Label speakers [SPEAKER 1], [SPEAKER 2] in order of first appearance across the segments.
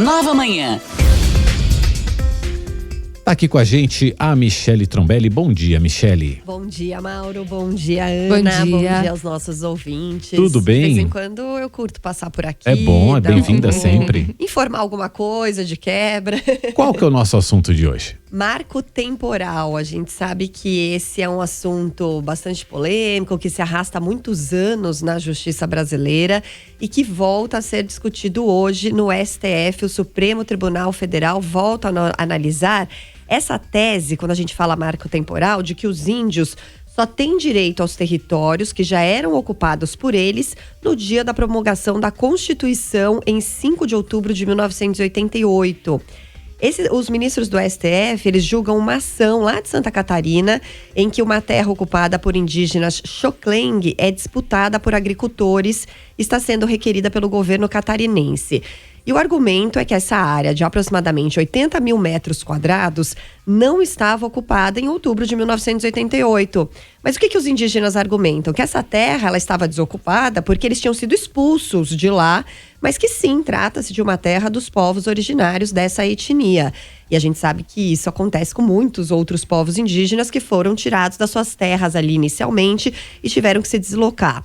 [SPEAKER 1] Nova Manhã.
[SPEAKER 2] Tá aqui com a gente a Michele Trombelli. Bom dia, Michele.
[SPEAKER 3] Bom dia, Mauro. Bom dia, Ana. Bom dia aos nossos ouvintes.
[SPEAKER 2] Tudo bem?
[SPEAKER 3] De vez em quando eu curto passar por aqui.
[SPEAKER 2] É bom, é bem-vinda sempre.
[SPEAKER 3] Informar alguma coisa de quebra.
[SPEAKER 2] Qual que é o nosso assunto de hoje?
[SPEAKER 3] Marco temporal. A gente sabe que esse é um assunto bastante polêmico, que se arrasta há muitos anos na justiça brasileira e que volta a ser discutido hoje no STF. O Supremo Tribunal Federal volta a analisar essa tese, quando a gente fala marco temporal, de que os índios só têm direito aos territórios que já eram ocupados por eles no dia da promulgação da Constituição, em 5 de outubro de 1988. Os ministros do STF, eles julgam uma ação lá de Santa Catarina, em que uma terra ocupada por indígenas Xocleng é disputada por agricultores e está sendo requerida pelo governo catarinense. E o argumento é que essa área de aproximadamente 80 mil metros quadrados não estava ocupada em outubro de 1988. Mas o que os indígenas argumentam? Que essa terra ela estava desocupada porque eles tinham sido expulsos de lá, mas que sim, trata-se de uma terra dos povos originários dessa etnia. E a gente sabe que isso acontece com muitos outros povos indígenas que foram tirados das suas terras ali inicialmente e tiveram que se deslocar.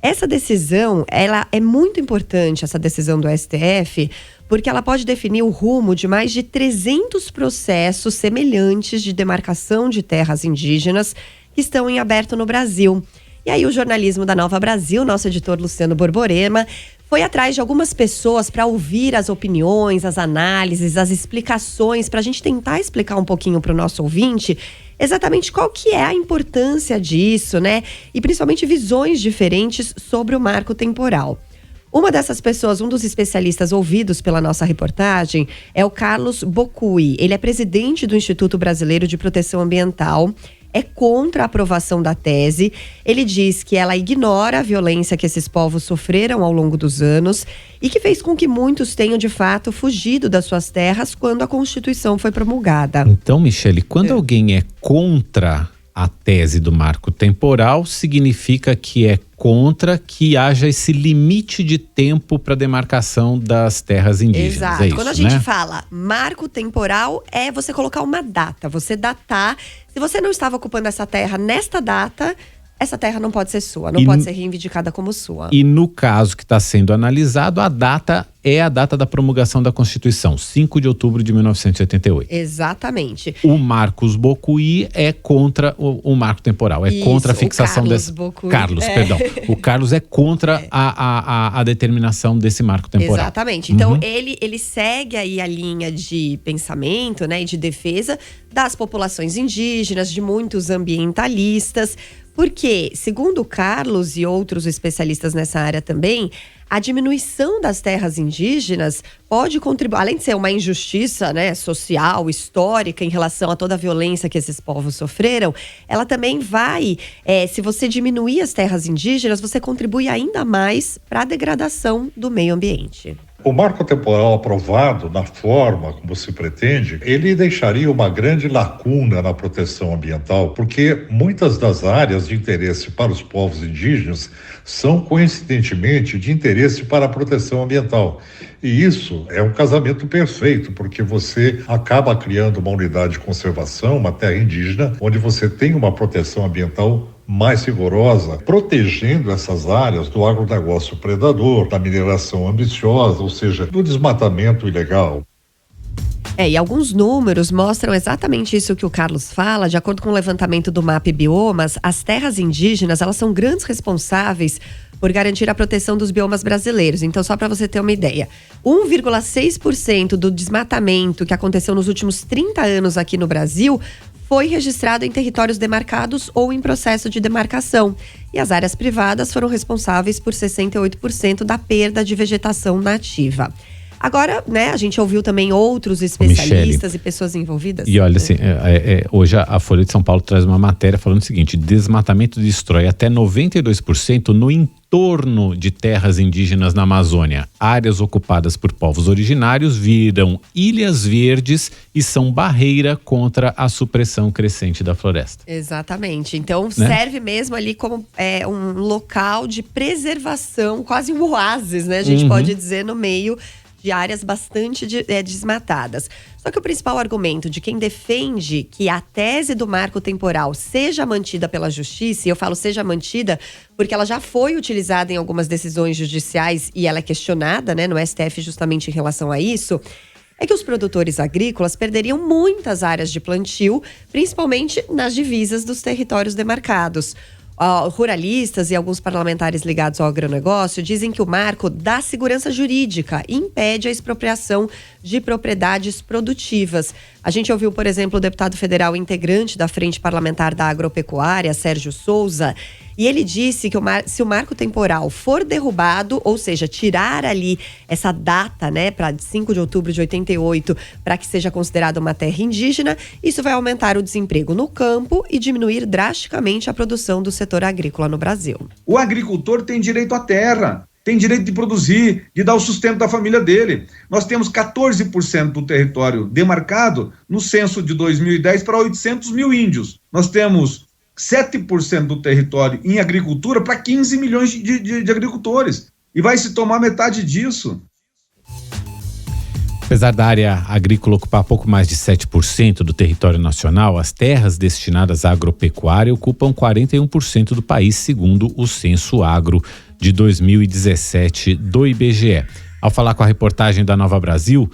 [SPEAKER 3] Essa decisão, ela é muito importante, essa decisão do STF, porque ela pode definir o rumo de mais de 300 processos semelhantes de demarcação de terras indígenas que estão em aberto no Brasil. E aí o jornalismo da Nova Brasil, nosso editor Luciano Borborema, foi atrás de algumas pessoas para ouvir as opiniões, as análises, as explicações, para a gente tentar explicar um pouquinho para o nosso ouvinte exatamente qual que é a importância disso, né? E principalmente visões diferentes sobre o marco temporal. Uma dessas pessoas, um dos especialistas ouvidos pela nossa reportagem, é o Carlos Bocui. Ele é presidente do Instituto Brasileiro de Proteção Ambiental. É contra a aprovação da tese. Ele diz que ela ignora a violência que esses povos sofreram ao longo dos anos e que fez com que muitos tenham, de fato, fugido das suas terras quando a Constituição foi promulgada.
[SPEAKER 2] Então, Michele, quando alguém é contra a tese do marco temporal, significa que é contra que haja esse limite de tempo para demarcação das terras indígenas.
[SPEAKER 3] Exato.
[SPEAKER 2] É isso,
[SPEAKER 3] quando a gente fala marco temporal, é você colocar uma data, você datar. Se você não estava ocupando essa terra nesta data, essa terra não pode ser sua, não pode ser reivindicada como sua.
[SPEAKER 2] E no caso que está sendo analisado, a data é a data da promulgação da Constituição, 5 de outubro de 1988.
[SPEAKER 3] Exatamente.
[SPEAKER 2] O Marcos Bocui é contra o marco temporal, é contra a fixação desse… Carlos, perdão. O Carlos é contra a determinação desse marco temporal.
[SPEAKER 3] Exatamente. Então, ele segue aí a linha de pensamento, né, e de defesa das populações indígenas, de muitos ambientalistas. Porque, segundo o Carlos e outros especialistas nessa área também, a diminuição das terras indígenas pode contribuir, além de ser uma injustiça, né, social, histórica em relação a toda a violência que esses povos sofreram, ela também vai, se você diminuir as terras indígenas, você contribui ainda mais para a degradação do meio ambiente.
[SPEAKER 4] O marco temporal aprovado, na forma como se pretende, ele deixaria uma grande lacuna na proteção ambiental, porque muitas das áreas de interesse para os povos indígenas são, coincidentemente, de interesse para a proteção ambiental. E isso é um casamento perfeito, porque você acaba criando uma unidade de conservação, uma terra indígena, onde você tem uma proteção ambiental mais rigorosa, protegendo essas áreas do agronegócio predador, da mineração ambiciosa, ou seja, do desmatamento ilegal.
[SPEAKER 3] E alguns números mostram exatamente isso que o Carlos fala. De acordo com o levantamento do MAP Biomas, as terras indígenas, elas são grandes responsáveis por garantir a proteção dos biomas brasileiros. Então, só para você ter uma ideia, 1,6% do desmatamento que aconteceu nos últimos 30 anos aqui no Brasil foi registrado em territórios demarcados ou em processo de demarcação. E as áreas privadas foram responsáveis por 68% da perda de vegetação nativa. Agora, né, a gente ouviu também outros especialistas e pessoas envolvidas.
[SPEAKER 2] E olha, assim, hoje a Folha de São Paulo traz uma matéria falando o seguinte: desmatamento destrói até 92% no entorno de terras indígenas na Amazônia. Áreas ocupadas por povos originários viram ilhas verdes e são barreira contra a supressão crescente da floresta.
[SPEAKER 3] Exatamente. Então, serve mesmo ali como um local de preservação, quase um oásis, né? A gente pode dizer, no meio de áreas bastante desmatadas. Só que o principal argumento de quem defende que a tese do marco temporal seja mantida pela justiça, e eu falo seja mantida porque ela já foi utilizada em algumas decisões judiciais e ela é questionada, né, no STF justamente em relação a isso, é que os produtores agrícolas perderiam muitas áreas de plantio, principalmente nas divisas dos territórios demarcados. Ruralistas e alguns parlamentares ligados ao agronegócio dizem que o marco dá segurança jurídica e impede a expropriação de propriedades produtivas. A gente ouviu, por exemplo, o deputado federal integrante da Frente Parlamentar da Agropecuária, Sérgio Souza, e ele disse que se o marco temporal for derrubado, ou seja, tirar ali essa data, né, para 5 de outubro de 88, para que seja considerada uma terra indígena, isso vai aumentar o desemprego no campo e diminuir drasticamente a produção do setor agrícola no Brasil.
[SPEAKER 1] O agricultor tem direito à terra, tem direito de produzir, de dar o sustento da família dele. Nós temos 14% do território demarcado no censo de 2010 para 800 mil índios. Nós temos 7% do território em agricultura para 15 milhões de agricultores. E vai se tomar metade disso.
[SPEAKER 2] Apesar da área agrícola ocupar pouco mais de 7% do território nacional, as terras destinadas à agropecuária ocupam 41% do país, segundo o Censo Agro de 2017 do IBGE. Ao falar com a reportagem da Nova Brasil,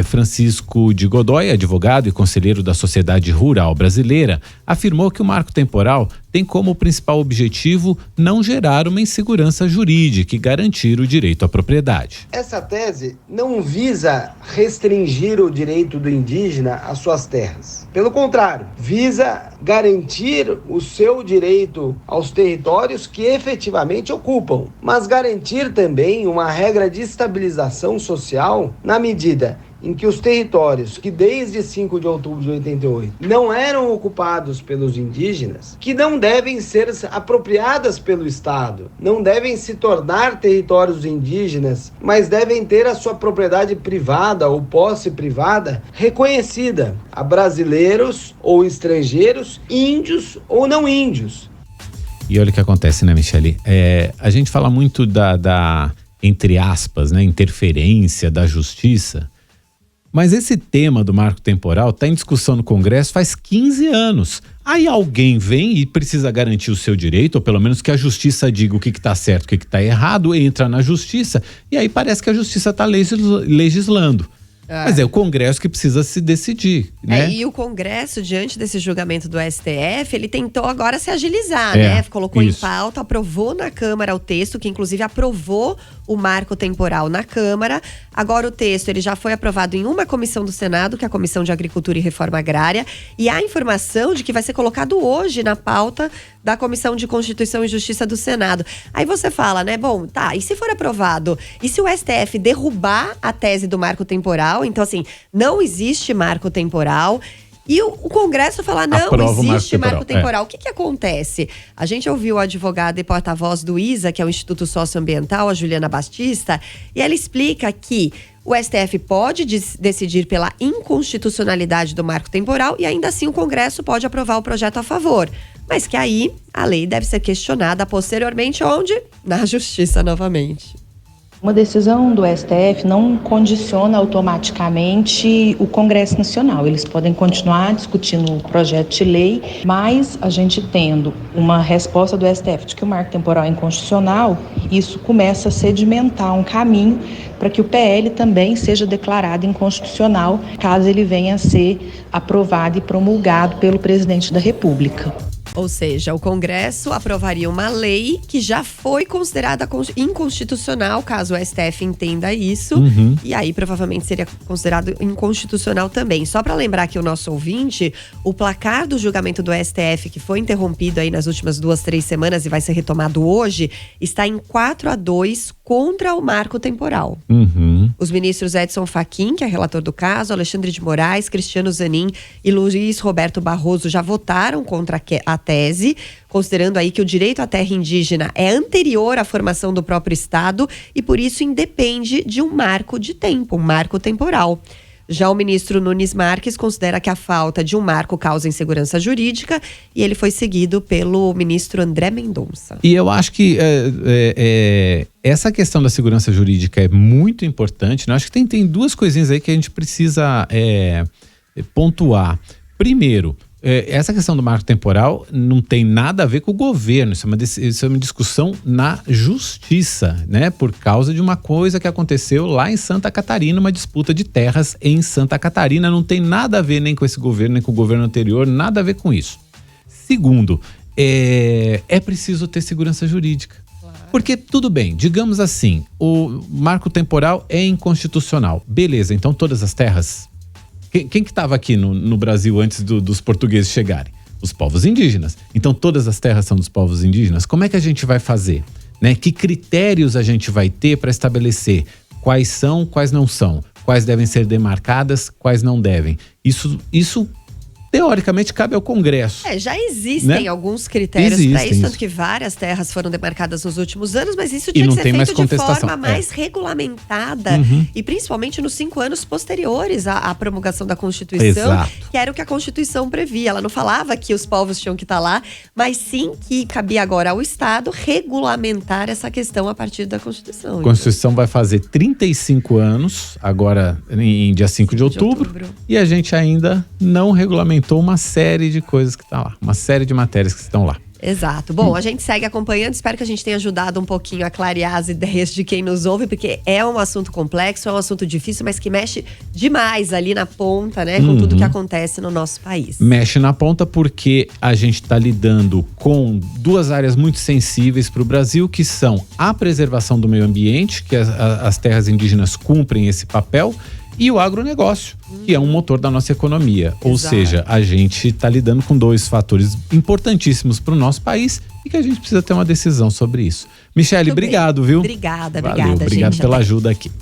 [SPEAKER 2] Francisco de Godoy, advogado e conselheiro da Sociedade Rural Brasileira, afirmou que o marco temporal tem como principal objetivo não gerar uma insegurança jurídica e garantir o direito à propriedade.
[SPEAKER 5] Essa tese não visa restringir o direito do indígena às suas terras. Pelo contrário, visa garantir o seu direito aos territórios que efetivamente ocupam, mas garantir também uma regra de estabilização social na medida em que os territórios que desde 5 de outubro de 88 não eram ocupados pelos indígenas, que não devem ser apropriadas pelo Estado, não devem se tornar territórios indígenas, mas devem ter a sua propriedade privada ou posse privada reconhecida a brasileiros ou estrangeiros, índios ou não índios.
[SPEAKER 2] E olha o que acontece, né, Michele? A gente fala muito da entre aspas, né, interferência da justiça. Mas esse tema do marco temporal está em discussão no Congresso faz 15 anos. Aí alguém vem e precisa garantir o seu direito, ou pelo menos que a justiça diga o que está certo, o que está errado, entra na justiça, e aí parece que a justiça está legislando. Mas é o Congresso que precisa se decidir, né?
[SPEAKER 3] E o Congresso, diante desse julgamento do STF, ele tentou agora se agilizar, né? Colocou em pauta, aprovou na Câmara o texto, que inclusive aprovou o marco temporal na Câmara. Agora o texto ele já foi aprovado em uma comissão do Senado, que é a Comissão de Agricultura e Reforma Agrária, e há informação de que vai ser colocado hoje na pauta da Comissão de Constituição e Justiça do Senado. Aí você fala, né, bom, tá, e se for aprovado? E se o STF derrubar a tese do marco temporal? Então, assim, não existe marco temporal. E o Congresso falar, não, existe marco temporal. O que acontece? A gente ouviu a advogada e porta-voz do ISA, que é o Instituto Socioambiental, a Juliana Batista, e ela explica que o STF pode decidir pela inconstitucionalidade do marco temporal e ainda assim o Congresso pode aprovar o projeto a favor. Mas que aí a lei deve ser questionada posteriormente, onde? Na Justiça novamente.
[SPEAKER 6] Uma decisão do STF não condiciona automaticamente o Congresso Nacional. Eles podem continuar discutindo o projeto de lei, mas a gente tendo uma resposta do STF de que o marco temporal é inconstitucional, isso começa a sedimentar um caminho para que o PL também seja declarado inconstitucional, caso ele venha a ser aprovado e promulgado pelo presidente da República.
[SPEAKER 3] Ou seja, o Congresso aprovaria uma lei que já foi considerada inconstitucional, caso o STF entenda isso. E aí, provavelmente, seria considerado inconstitucional também. Só para lembrar aqui o nosso ouvinte, o placar do julgamento do STF, que foi interrompido aí nas últimas 2-3 semanas e vai ser retomado hoje, está em 4-2 contra o marco temporal. Os ministros Edson Fachin, que é relator do caso, Alexandre de Moraes, Cristiano Zanin e Luiz Roberto Barroso já votaram contra a tese, considerando aí que o direito à terra indígena é anterior à formação do próprio Estado e por isso independe de um marco de tempo, um marco temporal. Já o ministro Nunes Marques considera que a falta de um marco causa insegurança jurídica e ele foi seguido pelo ministro André Mendonça.
[SPEAKER 2] E eu acho que essa questão da segurança jurídica é muito importante, né? Acho que tem duas coisinhas aí que a gente precisa pontuar. Primeiro, essa questão do marco temporal não tem nada a ver com o governo, isso é uma discussão na justiça, né? Por causa de uma coisa que aconteceu lá em Santa Catarina, uma disputa de terras em Santa Catarina, não tem nada a ver nem com esse governo, nem com o governo anterior, nada a ver com isso. Segundo, é preciso ter segurança jurídica. Porque, tudo bem, digamos assim, o marco temporal é inconstitucional. Beleza, então todas as terras... Quem que estava aqui no Brasil antes dos portugueses chegarem? Os povos indígenas. Então todas as terras são dos povos indígenas. Como é que a gente vai fazer? Né? Que critérios a gente vai ter para estabelecer quais são, quais não são? Quais devem ser demarcadas, quais não devem? Isso teoricamente cabe ao Congresso.
[SPEAKER 3] Já existem, né, alguns critérios para isso, tanto que várias terras foram demarcadas nos últimos anos, mas isso tinha que ser feito de forma mais regulamentada e principalmente nos 5 anos posteriores à promulgação da Constituição,
[SPEAKER 2] Exato.
[SPEAKER 3] Que era o que a Constituição previa. Ela não falava que os povos tinham que estar lá, mas sim que cabia agora ao Estado regulamentar essa questão a partir da Constituição.
[SPEAKER 2] A Constituição vai fazer 35 anos, agora em dia 5 de outubro, e a gente ainda não regulamentou uma série de coisas que estão lá, uma série de matérias que estão lá.
[SPEAKER 3] Exato. Bom, a gente segue acompanhando, espero que a gente tenha ajudado um pouquinho a clarear as ideias de quem nos ouve, porque é um assunto complexo, é um assunto difícil, mas que mexe demais ali na ponta, né, com tudo que acontece no nosso país.
[SPEAKER 2] Mexe na ponta porque a gente está lidando com duas áreas muito sensíveis para o Brasil, que são a preservação do meio ambiente, que as terras indígenas cumprem esse papel, e o agronegócio, que é um motor da nossa economia.
[SPEAKER 3] Exato.
[SPEAKER 2] Ou seja, a gente está lidando com dois fatores importantíssimos para o nosso país e que a gente precisa ter uma decisão sobre isso. Michele, obrigado, viu?
[SPEAKER 3] Obrigada,
[SPEAKER 2] Valeu, obrigado
[SPEAKER 3] gente.
[SPEAKER 2] pela ajuda aqui.